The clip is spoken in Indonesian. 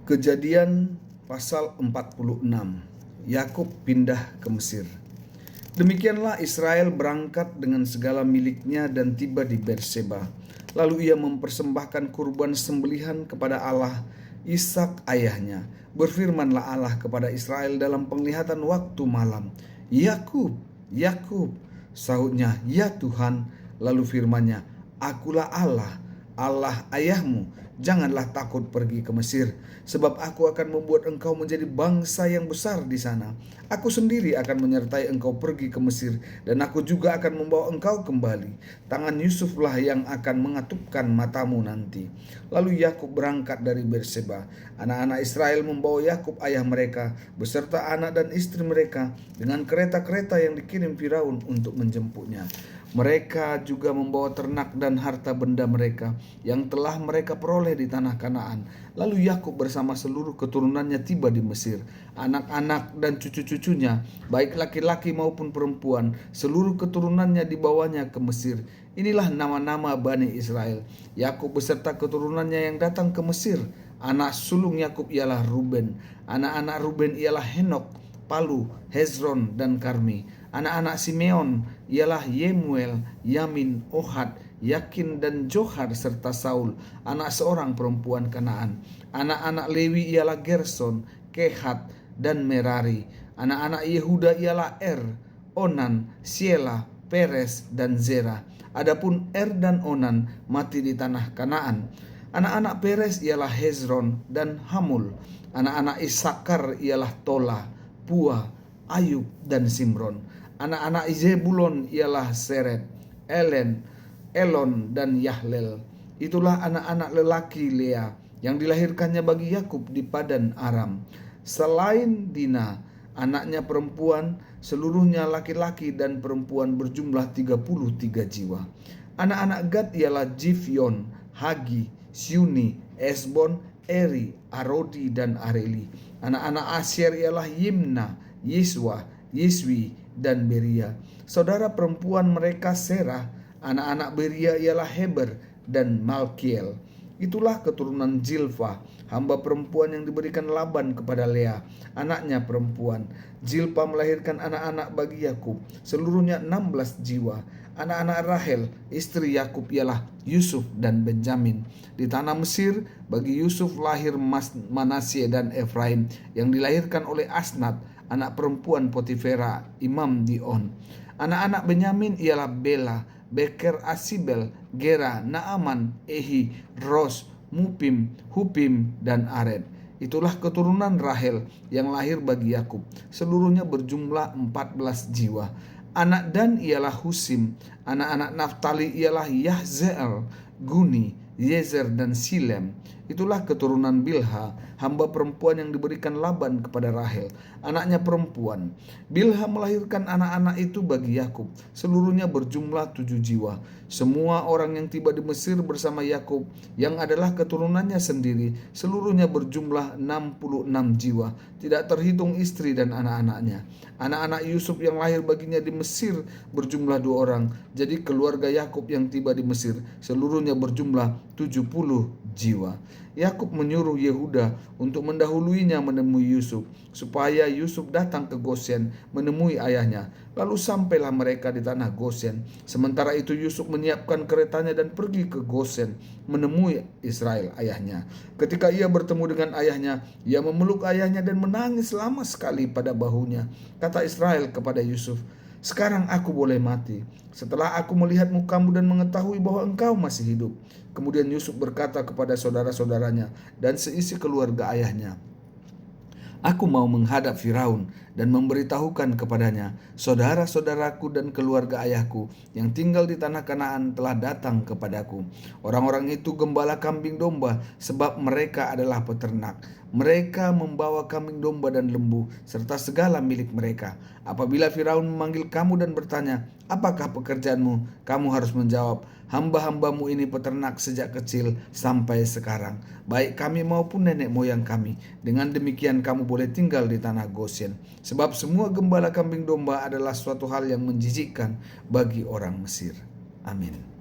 Kejadian pasal 46. Yakub pindah ke Mesir. Demikianlah Israel berangkat dengan segala miliknya dan tiba di Berseba. Lalu ia mempersembahkan kurban sembelihan kepada Allah Ishak ayahnya. Berfirmanlah Allah kepada Israel dalam penglihatan waktu malam, "Yakub, Yakub." Sahutnya, "Ya Tuhan." Lalu firman-Nya, "Akulah Allah, Allah ayahmu. Janganlah takut pergi ke Mesir, sebab aku akan membuat engkau menjadi bangsa yang besar di sana. Aku sendiri akan menyertai engkau pergi ke Mesir, dan aku juga akan membawa engkau kembali. Tangan Yusuflah yang akan mengatupkan matamu nanti." Lalu Yakub berangkat dari Berseba. Anak-anak Israel membawa Yakub ayah mereka beserta anak dan istri mereka dengan kereta-kereta yang dikirim Firaun untuk menjemputnya. Mereka juga membawa ternak dan harta benda mereka yang telah mereka peroleh di tanah Kanaan. Lalu Yakub bersama seluruh keturunannya tiba di Mesir. Anak-anak dan cucu-cucunya, baik laki-laki maupun perempuan, seluruh keturunannya dibawanya ke Mesir. Inilah nama-nama Bani Israel. Yakub beserta keturunannya yang datang ke Mesir. Anak sulung Yakub ialah Ruben. Anak-anak Ruben ialah Henok, Palu, Hezron, dan Karmi. Anak-anak Simeon ialah Yemuel, Yamin, Ohad, Yakin, dan Johar serta Saul, anak seorang perempuan Kanaan. Anak-anak Lewi ialah Gerson, Kehat, dan Merari. Anak-anak Yehuda ialah Onan, Siela, Peres, dan Zera. Adapun dan Onan mati di tanah Kanaan. Anak-anak Peres ialah Hezron dan Hamul. Anak-anak Isakar ialah Tola, Pua, Ayub, dan Simron. Anak-anak Zebulon ialah Seret, Elon, dan Yahlel. Itulah anak-anak lelaki Lea yang dilahirkannya bagi Yakub di Padan Aram. Selain Dina, anaknya perempuan, seluruhnya laki-laki dan perempuan berjumlah 33 jiwa. Anak-anak Gad ialah Jifyon, Hagi, Syuni, Esbon, Eri, Arodi, dan Areli. Anak-anak Asyer ialah Yimna, Yiswa, Yiswi, dan Beria. Saudara perempuan mereka Serah. Anak-anak Beria ialah Heber dan Malkiel. Itulah keturunan Zilpha, hamba perempuan yang diberikan Laban kepada Lea, anaknya perempuan. Zilpha melahirkan anak-anak bagi Yakub, seluruhnya 16 jiwa. Anak-anak Rahel, istri Yakub ialah Yusuf dan Benjamin. Di tanah Mesir bagi Yusuf lahir Manasye dan Efraim yang dilahirkan oleh Asnat, anak perempuan Potifera, imam di On. Anak-anak Benyamin ialah Bela, Beker, Asibel, Gera, Naaman, Ehi, Ros, Mupim, Hupim, dan Ared. Itulah keturunan Rahel yang lahir bagi Yakub, seluruhnya berjumlah 14 jiwa. Anak Dan ialah Husim. Anak-anak Naftali ialah Yahzeel, Guni, Yezer, dan Silem. Itulah keturunan Bilha, hamba perempuan yang diberikan Laban kepada Rahel, anaknya perempuan. Bilha melahirkan anak-anak itu bagi Yakub, seluruhnya berjumlah 7 jiwa. Semua orang yang tiba di Mesir bersama Yakub, yang adalah keturunannya sendiri, seluruhnya berjumlah 66 jiwa, tidak terhitung istri dan anak-anaknya. Anak-anak Yusuf yang lahir baginya di Mesir berjumlah 2 orang. Jadi keluarga Yakub yang tiba di Mesir seluruhnya berjumlah 70 jiwa. Yakub menyuruh Yehuda untuk mendahuluinya menemui Yusuf, supaya Yusuf datang ke Gosen menemui ayahnya. Lalu sampailah mereka di tanah Gosen. Sementara itu Yusuf menyiapkan keretanya dan pergi ke Gosen menemui Israel ayahnya. Ketika ia bertemu dengan ayahnya, ia memeluk ayahnya dan menangis lama sekali pada bahunya. Kata Israel kepada Yusuf, "Sekarang aku boleh mati, setelah aku melihat mukamu dan mengetahui bahwa engkau masih hidup." Kemudian Yusuf berkata kepada saudara-saudaranya dan seisi keluarga ayahnya, "Aku mau menghadap Firaun dan memberitahukan kepadanya, saudara-saudaraku dan keluarga ayahku yang tinggal di tanah Kanaan telah datang kepadaku. Orang-orang itu gembala kambing domba, sebab mereka adalah peternak. Mereka membawa kambing domba dan lembu, serta segala milik mereka. Apabila Firaun memanggil kamu dan bertanya, 'Apakah pekerjaanmu?' kamu harus menjawab, 'Hamba-hambamu ini peternak sejak kecil sampai sekarang, baik kami maupun nenek moyang kami. Dengan demikian kamu boleh tinggal di tanah Goshen. Sebab semua gembala kambing domba adalah suatu hal yang menjijikkan bagi orang Mesir.'" Amin.